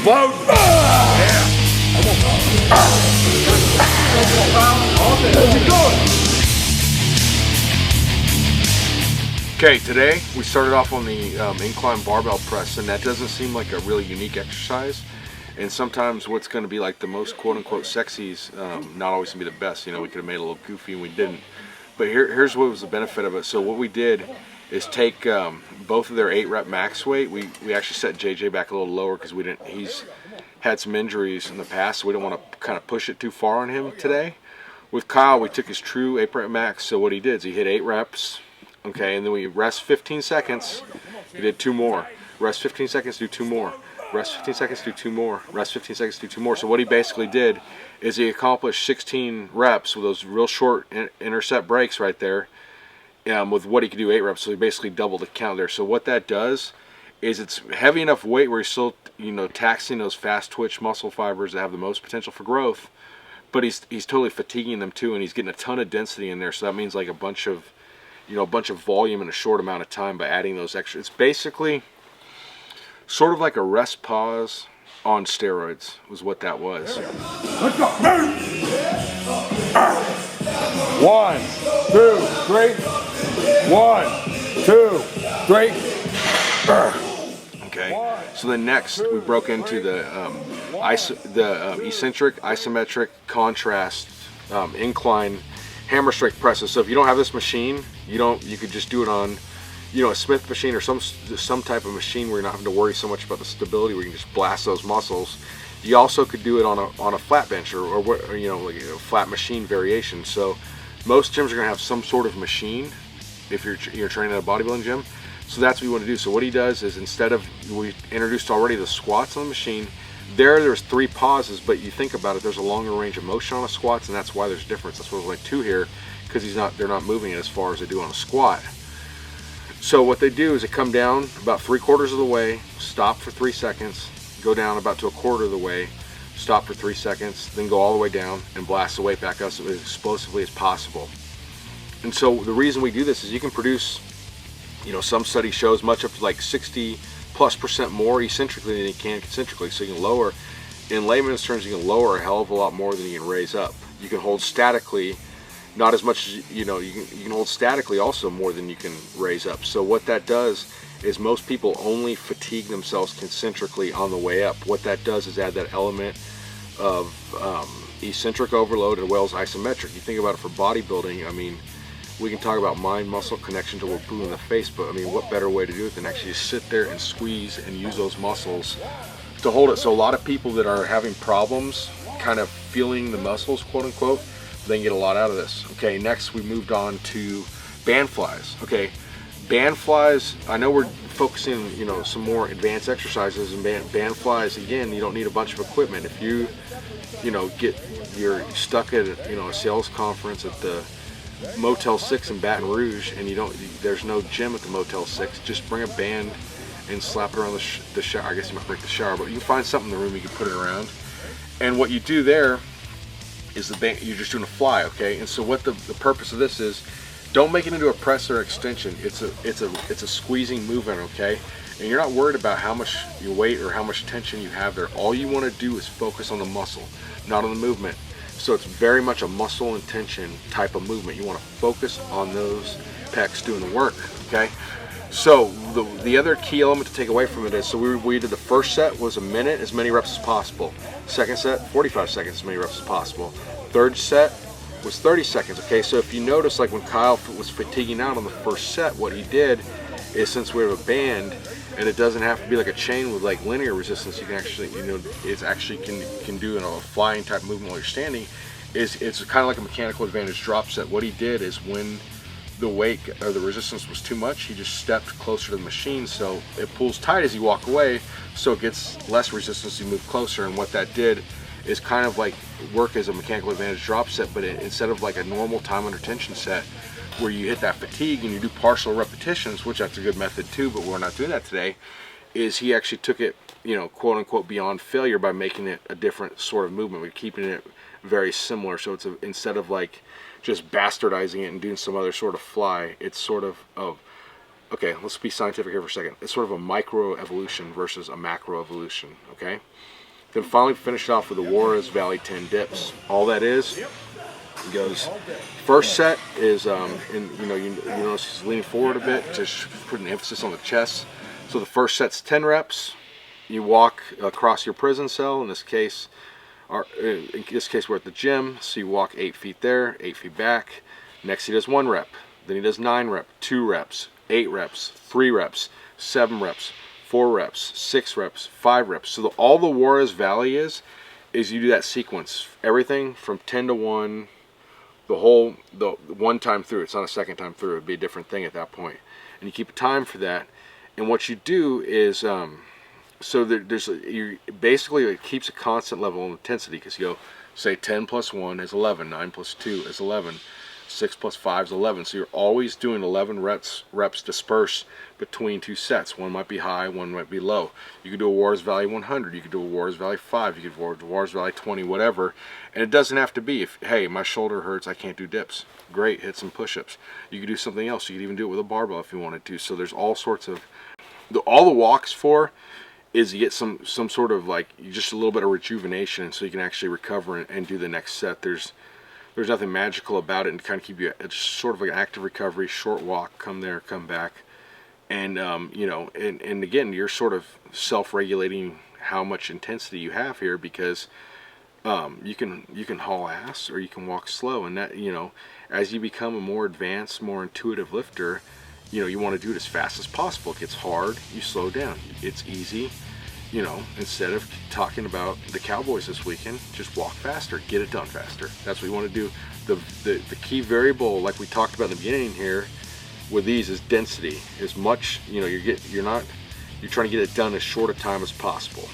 explode. Yeah. Okay, today we started off on the incline barbell press, and that doesn't seem like a really unique exercise. And sometimes what's going to be like the most quote-unquote sexy is not always going to be the best. You know, we could have made it a little goofy and we didn't. But here's what was the benefit of it. So what we did is take both of their 8-rep max weight. We actually set JJ back a little lower because he's had some injuries in the past, so we don't want to kind of push it too far on him today. With Kyle, we took his true 8-rep max. So what he did is he hit 8 reps. Okay, and then we rest 15 seconds. He did 2 more. Rest 15 seconds, do 2 more. Rest 15 seconds, do 2 more. Rest 15 seconds, do 2 more. So what he basically did is he accomplished 16 reps with those real short intercept breaks right there with what he could do 8 reps. So he basically doubled the count there. So what that does is it's heavy enough weight where he's still, you know, taxing those fast twitch muscle fibers that have the most potential for growth, but he's totally fatiguing them too, and he's getting a ton of density in there. So that means like a bunch of volume in a short amount of time by adding those extra. It's basically sort of like a rest pause on steroids was what that was. Let's go. 1, 2, 3. 1, 2, 3. Okay. So then next we broke into the eccentric, isometric, contrast, incline hammer strike presses. So if you don't have this machine, you could just do it on, you know, a Smith machine or some type of machine where you're not having to worry so much about the stability, where you can just blast those muscles. You also could do it on a flat bench or you know, like a flat machine variation. So most gyms are going to have some sort of machine if you're training at a bodybuilding gym. So that's what you want to do. So what he does is, instead of, we introduced already the squats on the machine. There's 3 pauses, but you think about it, there's a longer range of motion on a squats, and that's why there's a difference. That's why there's like 2 here, because they're not moving it as far as they do on a squat. So what they do is they come down about 3/4 of the way, stop for 3 seconds, go down about to 1/4 of the way, stop for 3 seconds, then go all the way down and blast the weight back up as explosively as possible. And so the reason we do this is you can produce, you know, some study shows much up to like 60+% more eccentrically than you can concentrically. So you can lower, in layman's terms, you can lower a hell of a lot more than you can raise up. You can hold statically, not as much as, you know, you can hold statically also more than you can raise up. So what that does is most people only fatigue themselves concentrically on the way up. What that does is add that element of eccentric overload as well as isometric. You think about it for bodybuilding, I mean, we can talk about mind-muscle connection till we're blue in the face, but I mean, what better way to do it than actually just sit there and squeeze and use those muscles to hold it. So a lot of people that are having problems kind of feeling the muscles, quote unquote, they can get a lot out of this. Okay, next we moved on to band flies. Okay, band flies, I know we're focusing, you know, some more advanced exercises, and band flies, again, you don't need a bunch of equipment. If you're stuck at, you know, a sales conference at the Motel 6 in Baton Rouge, and there's no gym at the Motel 6, just bring a band and slap it around the shower. I guess you might break the shower, but you can find something in the room you can put it around. And what you do there is the band, you're just doing a fly, okay? And so what the purpose of this is, don't make it into a press or extension. It's a squeezing movement, okay? And you're not worried about how much your weight or how much tension you have there. All you want to do is focus on the muscle, not on the movement. So it's very much a muscle and tension type of movement. You want to focus on those pecs doing the work, okay? So the other key element to take away from it is, so we did the first set was a minute, as many reps as possible. Second set, 45 seconds, as many reps as possible. Third set was 30 seconds, okay? So if you notice, like when Kyle was fatiguing out on the first set, what he did is, since we have a band, and it doesn't have to be like a chain with like linear resistance, you can actually, you know, it's actually can do, you know, a flying type movement while you're standing, it's kind of like a mechanical advantage drop set. What he did is, when the weight or the resistance was too much, he just stepped closer to the machine, so it pulls tight as you walk away, so it gets less resistance as you move closer. And what that did is kind of like work as a mechanical advantage drop set, but instead of like a normal time under tension set where you hit that fatigue and you do partial repetitions, which that's a good method too, but we're not doing that today, is he actually took it, you know, quote unquote, beyond failure by making it a different sort of movement. We're keeping it very similar, so it's instead of like just bastardizing it and doing some other sort of fly, it's sort of Okay, let's be scientific here for a second. It's sort of a micro evolution versus a macro evolution, okay? Then finally finish off with the Juarez Valley 10 dips. All that is, it goes, first set is, you notice he's leaning forward a bit, just putting emphasis on the chest. So the first set's 10 reps. You walk across your prison cell. In this case, we're at the gym, so you walk 8 feet there, 8 feet back. Next he does 1 rep. Then he does 9 reps, 2 reps, 8 reps, 3 reps, 7 reps, 4 reps, 6 reps, 5 reps. So all the Juarez Valley is you do that sequence. Everything from 10 to 1, the one time through. It's not a second time through. It would be a different thing at that point. And you keep a time for that. And what you do is, basically it keeps a constant level of intensity, because you go, say 10 plus 1 is 11, 9 plus 2 is 11, 6 plus 5 is 11. So you're always doing 11 reps dispersed between 2 sets. One might be high, one might be low. You could do a Juarez Valley 100, you could do a Juarez Valley 5, you could do a Juarez Valley 20, whatever. And it doesn't have to be, if, hey, my shoulder hurts, I can't do dips. Great, hit some push-ups. You could do something else. You could even do it with a barbell if you wanted to. So there's all sorts of, all the walks for is you get some sort of like just a little bit of rejuvenation, so you can actually recover and do the next set. There's nothing magical about it, and kind of keep you, it's sort of like an active recovery, short walk, come there, come back, and and again, you're sort of self-regulating how much intensity you have here, because you can haul ass or you can walk slow, and that, as you become a more advanced, more intuitive lifter, you want to do it as fast as possible. It gets hard, you slow down. It's easy, instead of talking about the Cowboys this weekend, just walk faster, get it done faster. That's what you want to do. The key variable, like we talked about in the beginning here, with these is density. As much, you're trying to get it done as short a time as possible.